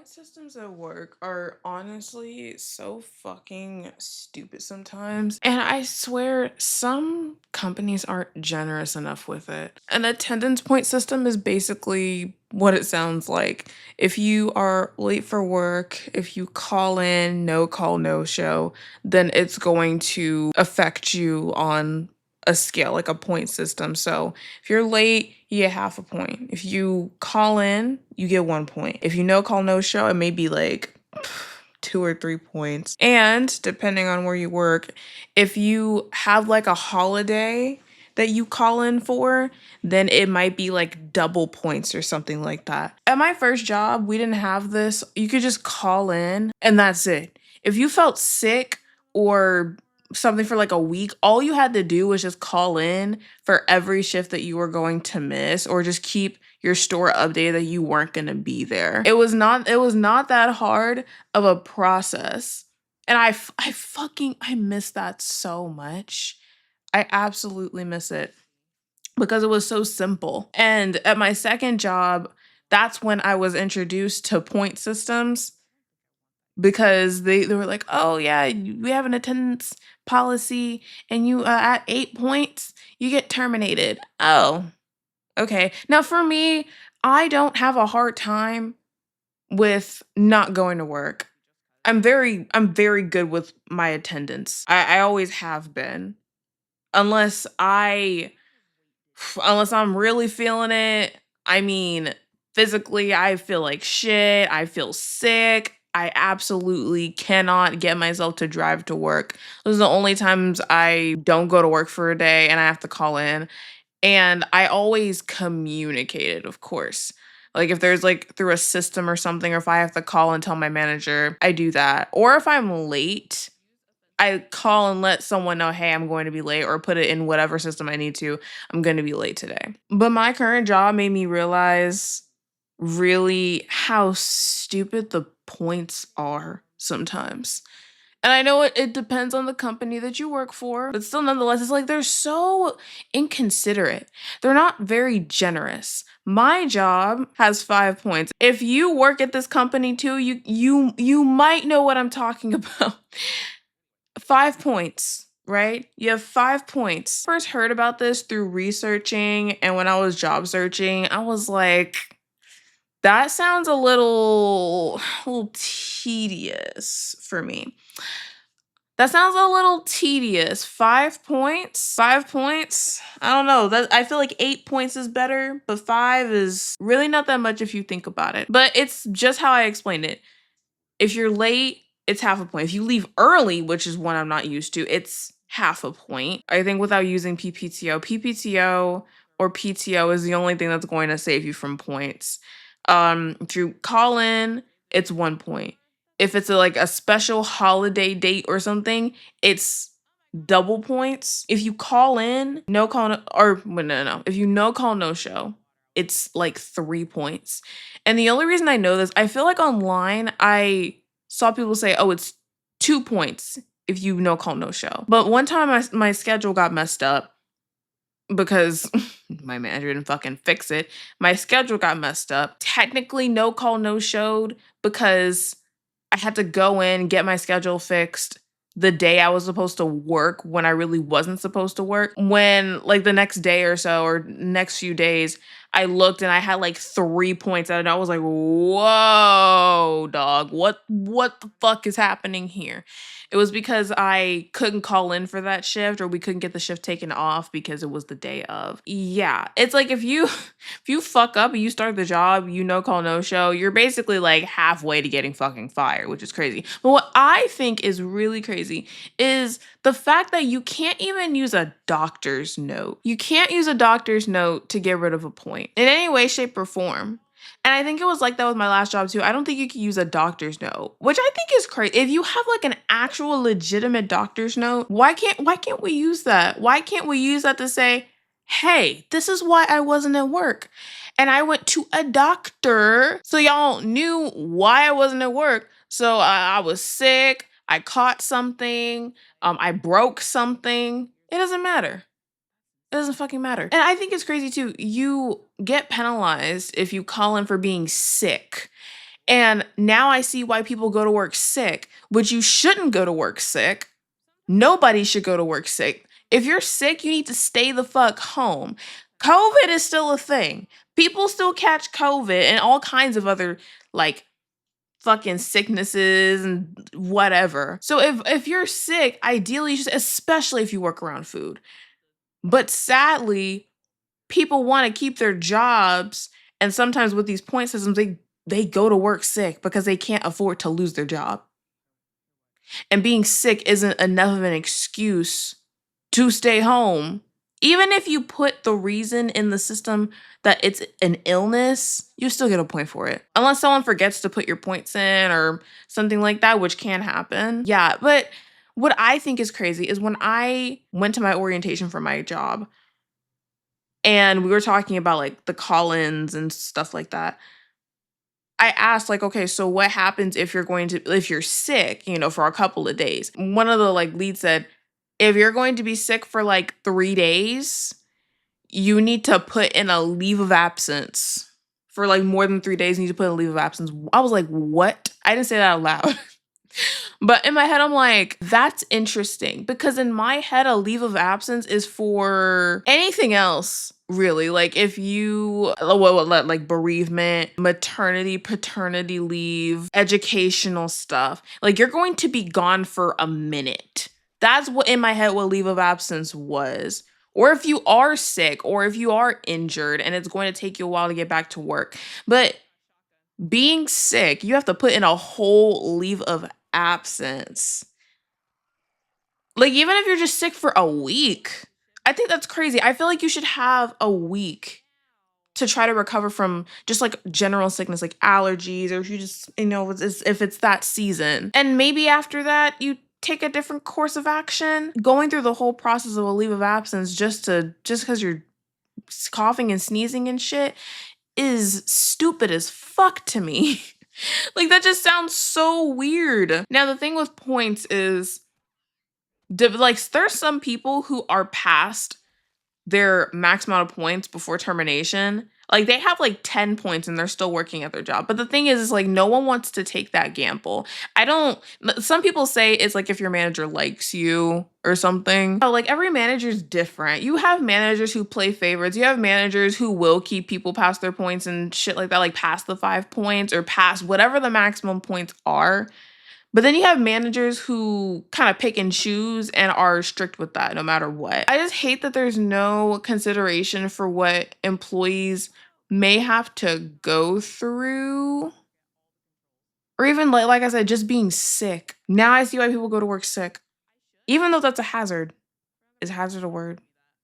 Point systems at work are honestly so fucking stupid sometimes. And I swear some companies aren't generous enough with it. An attendance point system is basically what it sounds like. If you are late for work, if you call in, no call, no show, then it's going to affect you on a scale, like a point system. So if you're late, you get half a point. If you call in, you get 1 point. If you no call, no show, it may be like 2 or 3 points. And depending on where you work, if you have like a holiday that you call in for, then it might be like double points or something like that. At my first job, we didn't have this. You could just call in and that's it. If you felt sick or something for like a week, all you had to do was just call in for every shift that you were going to miss or just keep your store updated that you weren't going to be there. It was not that hard of a process. And I miss that so much. I absolutely miss it because it was so simple. And at my second job, that's when I was introduced to point systems because they were like, "Oh yeah, we have an attendance policy and you at 8 points, you get terminated." Oh, okay. Now for me, I don't have a hard time with not going to work. I'm very good with my attendance. I always have been. Unless I unless I'm really feeling it. I mean, physically, I feel like shit. I feel sick. I absolutely cannot get myself to drive to work. Those are the only times I don't go to work for a day and I have to call in. And I always communicated, of course. Like if there's like through a system or something, or if I have to call and tell my manager, I do that. Or if I'm late, I call and let someone know, hey, I'm going to be late, or put it in whatever system I need to. I'm going to be late today. But my current job made me realize really how stupid the points are sometimes. And I know it depends on the company that you work for, but still, nonetheless, it's like they're so inconsiderate. They're not very generous. My job has 5 points. If you work at this company too, you might know what I'm talking about. 5 points, right? You have 5 points. First heard about this through researching, and when I was job searching, I was like, that sounds a little tedious for me. That sounds a little tedious. 5 points? 5 points? I don't know. That I feel like 8 points is better, but five is really not that much if you think about it. But it's just how I explained it. If you're late, it's half a point. If you leave early, which is one I'm not used to, it's half a point. I think without using PPTO or PTO is the only thing that's going to save you from points. If you call in, it's 1 point. If it's like a special holiday date or something, it's double points. If you call in, no call, or well, no. If you no call, no show, it's like 3 points. And the only reason I know this, I feel like online I saw people say, "Oh, it's 2 points if you no call, no show." But one time my schedule got messed up because my manager didn't fucking fix it. My schedule got messed up. Technically, no call, no showed because I had to go in, get my schedule fixed the day I was supposed to work when I really wasn't supposed to work. When like the next day or so or next few days, I looked and I had like 3 points out and I was like, whoa, dog, what the fuck is happening here? It was because I couldn't call in for that shift or we couldn't get the shift taken off because it was the day of. Yeah. It's like if you if you fuck up and you start the job, you no call, no show, you're basically like halfway to getting fucking fired, which is crazy. But what I think is really crazy is the fact that you can't even use a doctor's note. You can't use a doctor's note to get rid of a point in any way, shape, or form. And I think it was like that with my last job too. I don't think you can use a doctor's note, which I think is crazy. If you have like an actual legitimate doctor's note, why can't we use that? Why can't we use that to say, hey, this is why I wasn't at work. And I went to a doctor. So y'all knew why I wasn't at work. So I was sick. I caught something. I broke something. It doesn't matter. It doesn't fucking matter. And I think it's crazy too. You get penalized if you call in for being sick. And now I see why people go to work sick, which you shouldn't go to work sick. Nobody should go to work sick. If you're sick, you need to stay the fuck home. COVID is still a thing. People still catch COVID and all kinds of other like fucking sicknesses and whatever. So if you're sick, ideally, you should, especially if you work around food. But sadly, people want to keep their jobs, and sometimes with these point systems, they go to work sick because they can't afford to lose their job. And being sick isn't enough of an excuse to stay home. Even if you put the reason in the system that it's an illness, you still get a point for it. Unless someone forgets to put your points in or something like that, which can happen. Yeah, but what I think is crazy is when I went to my orientation for my job and we were talking about like the call-ins and stuff like that. I asked like, okay, so what happens if if you're sick, for a couple of days? One of the like leads said, if you're going to be sick for like 3 days, you need to put in a leave of absence. For like more than 3 days, you need to put in a leave of absence. I was like, what? I didn't say that out loud. But in my head, I'm like, that's interesting. Because in my head, a leave of absence is for anything else, really. Like if you, like bereavement, maternity, paternity leave, educational stuff. Like you're going to be gone for a minute. That's what in my head what leave of absence was. Or if you are sick or if you are injured and it's going to take you a while to get back to work. But being sick, you have to put in a whole leave of absence. Like, even if you're just sick for a week, I think that's crazy. I feel like you should have a week to try to recover from just like general sickness, like allergies, or if you just, if it's that season. And maybe after that, you take a different course of action. Going through the whole process of a leave of absence just because you're coughing and sneezing and shit is stupid as fuck to me. Like that just sounds so weird. Now the thing with points is like there's some people who are past their max amount of points before termination. Like they have like 10 points and they're still working at their job. But the thing is like no one wants to take that gamble. Some people say it's like if your manager likes you or something. Oh, like every manager's different. You have managers who play favorites. You have managers who will keep people past their points and shit like that, like past the 5 points or past whatever the maximum points are. But then you have managers who kind of pick and choose and are strict with that no matter what. I just hate that there's no consideration for what employees may have to go through. Or even like I said, just being sick. Now I see why people go to work sick. Even though that's a hazard. Is hazard a word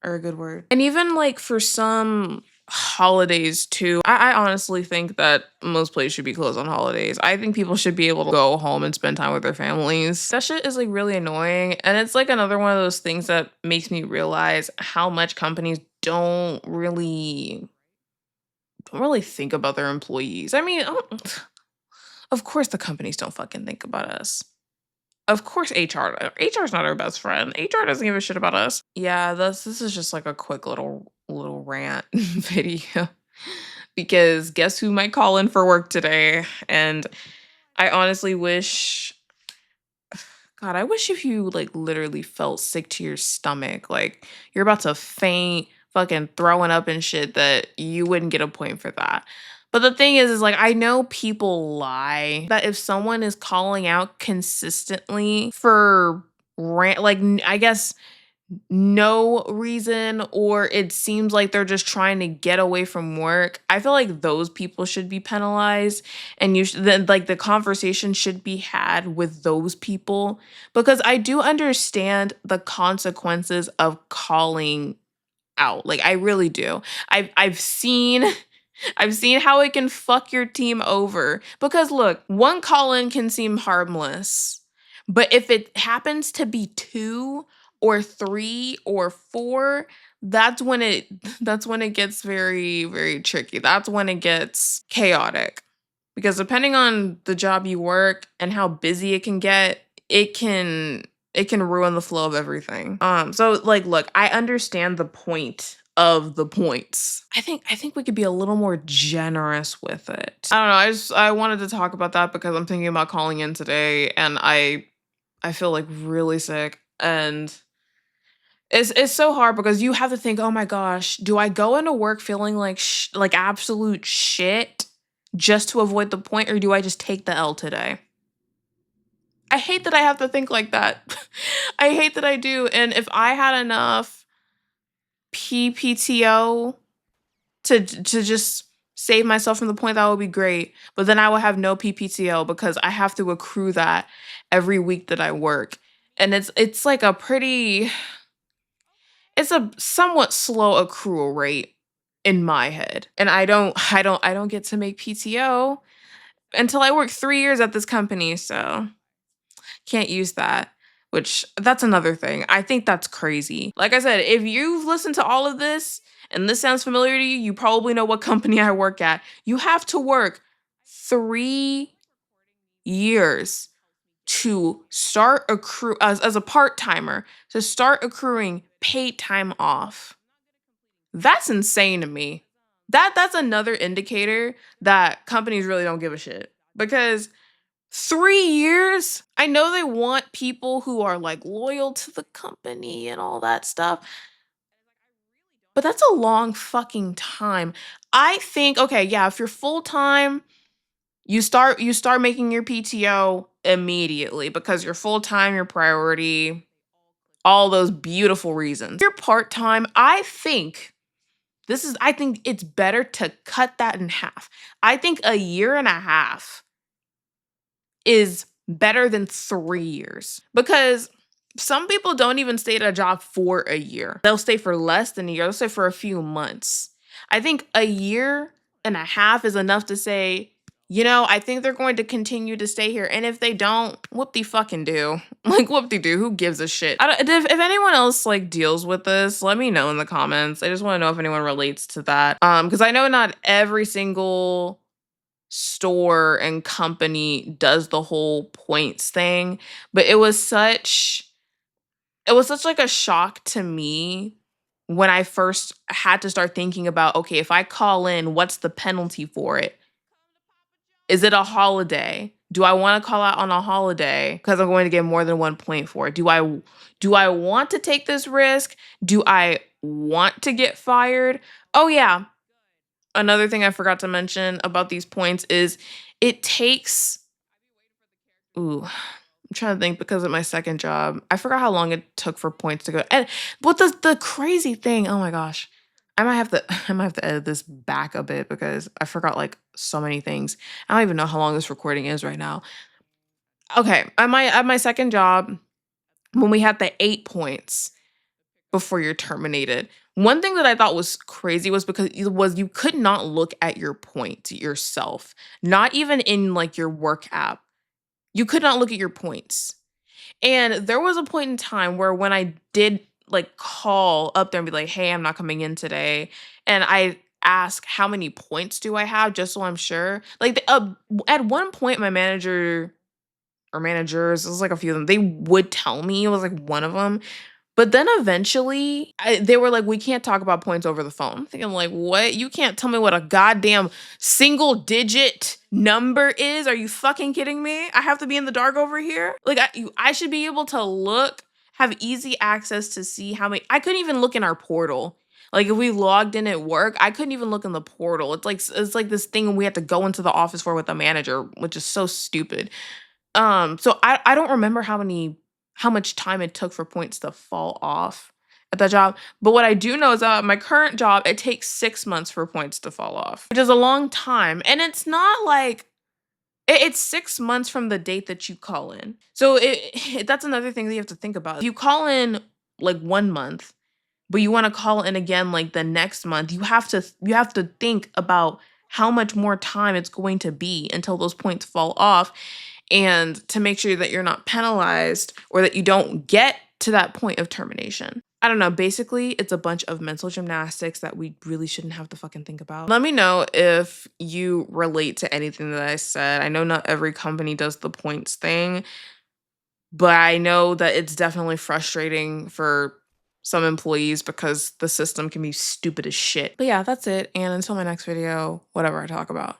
or a good word? And even like for some holidays too. I honestly think that most places should be closed on holidays. I think people should be able to go home and spend time with their families. That shit is like really annoying. And it's like another one of those things that makes me realize how much companies don't really think about their employees. I mean, of course the companies don't fucking think about us. Of course HR's not our best friend. HR doesn't give a shit about us. Yeah, this is just like a quick little rant video because guess who might call in for work today? And I honestly wish God, I wish if you like literally felt sick to your stomach, like you're about to faint, fucking throwing up and shit, that you wouldn't get a point for that. But the thing is like I know people lie that if someone is calling out consistently for I guess no reason, or it seems like they're just trying to get away from work, I feel like those people should be penalized, and then like the conversation should be had with those people, because I do understand the consequences of calling out. Like I really do. I've seen I've seen how it can fuck your team over. Because look, one call in can seem harmless, but if it happens to be 2 or 3 or 4, that's when it gets very, very tricky. That's when it gets chaotic. Because depending on the job you work and how busy it can get, it can ruin the flow of everything. So like look, I understand the point of the points. I think we could be a little more generous with it. I don't know. I wanted to talk about that because I'm thinking about calling in today and I feel like really sick and it's so hard because you have to think, "Oh my gosh, do I go into work feeling like like absolute shit just to avoid the point or do I just take the L today?" I hate that I have to think like that. I hate that I do. And if I had enough PPTO to just save myself from the point, that would be great. But then I will have no PPTO because I have to accrue that every week that I work. And it's like a pretty it's a somewhat slow accrual rate in my head. And I don't get to make PTO until I work 3 years at this company, so can't use that, which that's another thing. I think that's crazy. Like I said, if you've listened to all of this and this sounds familiar to you, you probably know what company I work at. You have to work 3 years to start accrue as a part-timer to start accruing paid time off. That's insane to me. That's another indicator that companies really don't give a shit because 3 years? I know they want people who are, like, loyal to the company and all that stuff, but that's a long fucking time. I think, okay, yeah, if you're full-time, you start making your PTO immediately because you're full-time, your priority, all those beautiful reasons. If you're part-time, I think it's better to cut that in half. I think a year and a half is better than 3 years because some people don't even stay at a job for a year. They'll stay for less than a year. They'll stay for a few months. I think a year and a half is enough to say, I think they're going to continue to stay here. And if they don't, whoop de fucking do. Like whoop de do. Who gives a shit? I don't, if anyone else like deals with this, let me know in the comments. I just want to know if anyone relates to that. Because I know not every single store and company does the whole points thing, but it was such like a shock to me when I first had to start thinking about, okay, if I call in, what's the penalty for it? Is it a holiday? Do I want to call out on a holiday because I'm going to get more than 1 point for it? Do I want to take this risk? Do I want to get fired? Oh yeah, another thing I forgot to mention about these points is it takes I'm trying to think because of my second job. I forgot how long it took for points to go. And but the crazy thing, oh my gosh. I might have to edit this back a bit because I forgot like so many things. I don't even know how long this recording is right now. Okay, at my second job, when we had the 8 points before you're terminated. One thing that I thought was crazy was because you could not look at your points yourself, not even in like your work app. You could not look at your points. And there was a point in time where when I did like call up there and be like, "Hey, I'm not coming in today," and I ask how many points do I have just so I'm sure. Like at one point, my manager or managers, it was like a few of them, they would tell me. It was like one of them, but then eventually, they were like, "We can't talk about points over the phone." I'm thinking, like, what? You can't tell me what a goddamn single digit number is? Are you fucking kidding me? I have to be in the dark over here? Like, I should be able to look, have easy access to see how many. I couldn't even look in our portal. Like, if we logged in at work, I couldn't even look in the portal. It's like this thing we had to go into the office for with the manager, which is so stupid. So I don't remember how much time it took for points to fall off at that job. But what I do know is that at my current job, it takes 6 months for points to fall off, which is a long time. And it's not like it's 6 months from the date that you call in. So that's another thing that you have to think about. If you call in like 1 month, but you want to call in again like the next month, you have to think about how much more time it's going to be until those points fall off and to make sure that you're not penalized or that you don't get to that point of termination. I don't know. Basically, it's a bunch of mental gymnastics that we really shouldn't have to fucking think about. Let me know if you relate to anything that I said. I know not every company does the points thing, but I know that it's definitely frustrating for some employees because the system can be stupid as shit. But yeah, that's it. And until my next video, whatever I talk about.